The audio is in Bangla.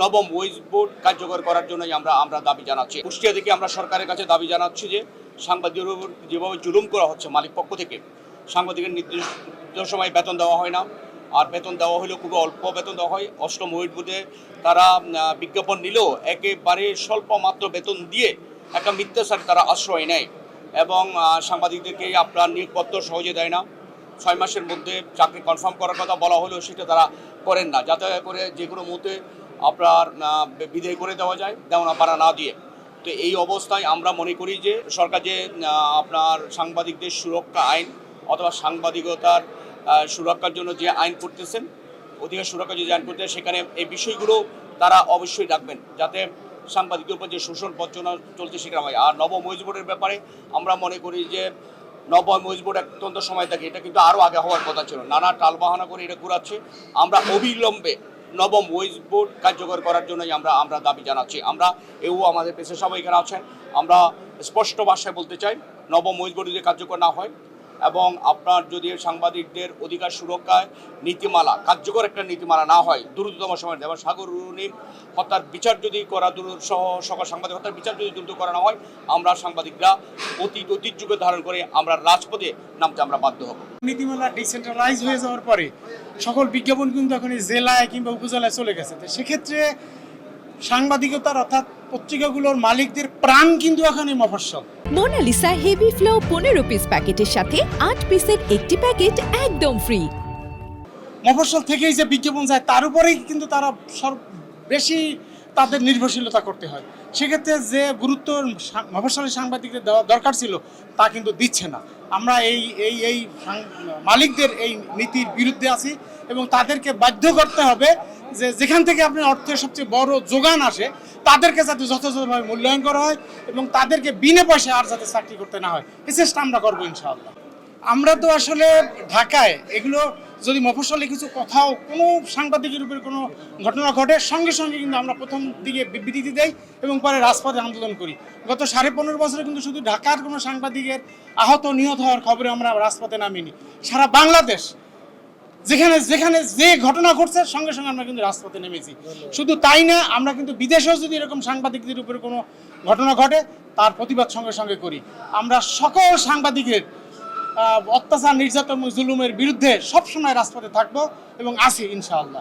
নবম ওয়েজ বোর্ড কার্যকর করার জন্যই আমরা দাবি জানাচ্ছি। কুষ্টিয়া থেকে আমরা সরকারের কাছে দাবি জানাচ্ছি যে সাংবাদিকদের উপর যেভাবে জুলুম করা হচ্ছে মালিক পক্ষ থেকে, সাংবাদিকের নির্দিষ্ট সময় বেতন দেওয়া হয় না, আর বেতন দেওয়া হলেও খুব অল্প বেতন দেওয়া হয়। অষ্টম ওয়েজ বোর্ডে তারা বিজ্ঞাপন নিলেও একেবারে স্বল্প মাত্র বেতন দিয়ে একটা মিথ্যাচার তারা আশ্রয় নেয় এবং সাংবাদিকদেরকে আপনার নিয়োগপত্র সহজে দেয় না। 6 মাসের মধ্যে চাকরি কনফার্ম করার কথা বলা হলেও সেটা তারা করেন না, যাতে করে যে কোনো মুহূর্তে আপনার বিদায় করে দেওয়া যায়, দেওয়া পারা না দিয়ে। তো এই অবস্থায় আমরা মনে করি যে সরকার যে আপনার সাংবাদিকদের সুরক্ষা আইন অথবা সাংবাদিকতার সুরক্ষার জন্য যে আইন করতেছেন, অধিকার সুরক্ষা যে আইন করতেছেন, সেখানে এই বিষয়গুলো তারা অবশ্যই রাখবেন, যাতে সাংবাদিকদের উপর যে শোষণ বঞ্চনা চলছে সেটা হয়। আর নবম ওয়েজ বোর্ডের ব্যাপারে আমরা মনে করি যে নবম ওয়েজ বোর্ড অত্যন্ত সময় থাকে, এটা কিন্তু আরও আগে হওয়ার কথা ছিল, নানা টালবাহানা করে এটা ঘুরাচ্ছে। আমরা অবিলম্বে নবম ওয়েজ বোর্ড কার্যকর করার জন্যই আমরা দাবি জানাচ্ছি। আমরা আমাদের পেশা সবাই এখানে আছেন, আমরা স্পষ্ট ভাষায় বলতে চাই, নবম ওয়েজ বোর্ড যদি কার্যকর না হয় এবং আপনার যদি সাংবাদিকদের অধিকার সুরক্ষায় নীতিমালা কার্যকর একটা নীতিমালা না হয়, দ্রুততম সময় যেমন সাগর রুনিম হত্যার বিচার যদি করা সহ সকল সাংবাদিক হত্যার বিচার যদি দ্রুত করা না হয়, আমরা সাংবাদিকরা ঐতিহ্যকে ধারণ করে আমরা রাজপথে নামতে আমরা বাধ্য হব। নীতিমালা ডিসেন্ট্রালাইজ হয়ে যাওয়ার পরে সকল বিজ্ঞাপন কিন্তু এখন জেলায় কিংবা উপজেলায় চলে গেছে। তো সেক্ষেত্রে সাংবাদিকতার অর্থাৎ পত্রিকাগুলোর মালিকদের প্রাণ কিন্তু এখন মফস্বল। মোনালিসা হেভি ফ্লো 15 পিস প্যাকেটের সাথে 8 পিসের একটি প্যাকেট একদম ফ্রি। মফস্বল থেকেই যে বিজ্ঞাপন যায় তার উপরেই কিন্তু তারা বেশি তাদের নির্ভরশীলতা করতে হয়। সেক্ষেত্রে যে গুরুত্ব মফস্বলের সাংবাদিকদের দেওয়া দরকার ছিল তা কিন্তু দিচ্ছে না। আমরা এই মালিকদের এই নীতির বিরুদ্ধে আছি এবং তাদেরকে বাধ্য করতে হবে যে যেখান থেকে আপনার অর্থের সবচেয়ে বড় যোগান আসে তাদেরকে যাতে যথাযথভাবে মূল্যায়ন করা হয় এবং তাদেরকে বিনা পয়সায় আর যাতে চাকরি করতে না হয়, এই চেষ্টা আমরা করবো ইনশাআল্লাহ। আমরা তো আসলে ঢাকায় এগুলো যদি মফস্বলে কিছু কোথাও কোনো সাংবাদিকের উপরে কোনো ঘটনা ঘটে সঙ্গে সঙ্গে কিন্তু আমরা প্রথম দিকে বিবৃতি দেই এবং পরে রাজপথে আন্দোলন করি। গত 15.5 বছরে কিন্তু শুধু ঢাকার কোনো সাংবাদিকের আহত নিহত হওয়ার খবরে আমরা রাজপথে নামিনি, সারা বাংলাদেশ যেখানে যেখানে যে ঘটনা ঘটছে সঙ্গে সঙ্গে আমরা কিন্তু রাজপথে নেমেছি। শুধু তাই না, আমরা কিন্তু বিদেশেও যদি এরকম সাংবাদিকদের উপরে কোনো ঘটনা ঘটে তার প্রতিবাদ সঙ্গে সঙ্গে করি। আমরা সকল সাংবাদিকের অত্যাচার নির্যাতন জুলুমের বিরুদ্ধে সবসময় রাজপথে থাকবো এবং আছি ইনশাআল্লাহ।